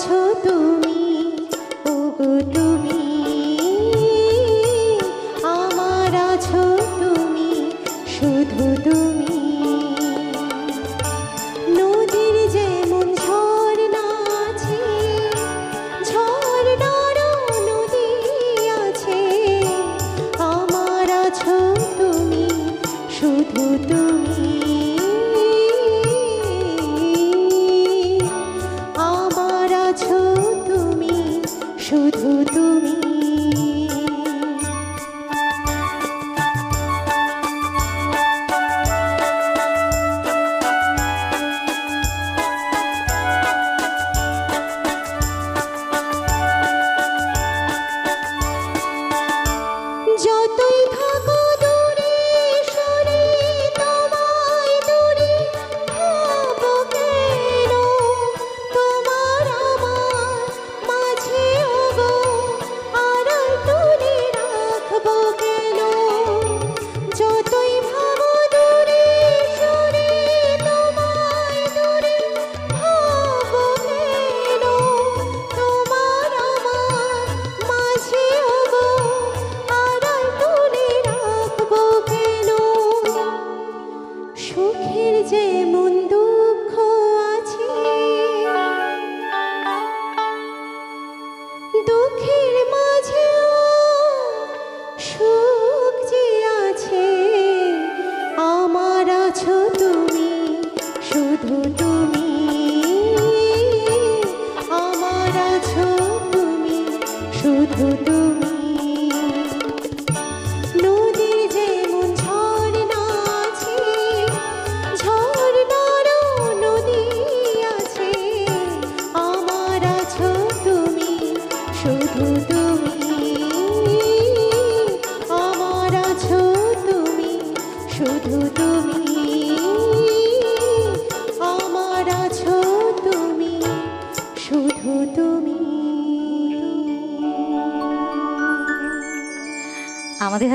আছো তুমি, ওগো তুমি, আমার আছো তুমি, শুধু তুমি। নদীর যেমন ঝর্ণা আছে, ঝর্ণারও নদী আছে, আমার আছো তুমি, শুধু তুমি। আমার আছো তুমি, শুধু তুমি। যতই থাকো দূরে সরে, তোমায় দূরে ভাবো কেন? তোমার আমার মাঝে ওগো আড়াল তুলে রাখবো কেন? যতই ভাবো দূরে সরে, তোমায় দূরে ভাবো কেন? তোমার আমার মাঝে ওগো আড়াল তুলে রাখবো কেন? সুখের যেমন দুঃখ আছে, দুঃখের মাঝেও সুখ যে আছে, আমার আছো তুমি, শুধু তুমি। আমার আছো তুমি, শুধু তুমি। নদীর যেমন ঝর্ণা আছে, ঝর্ণারও নদী আছে, আমার আছো তুমি, শুধু তুমি। আমার আছো তুমি, শুধু তুমি। আমার আছো তুমি, শুধু তুমি। আমাদের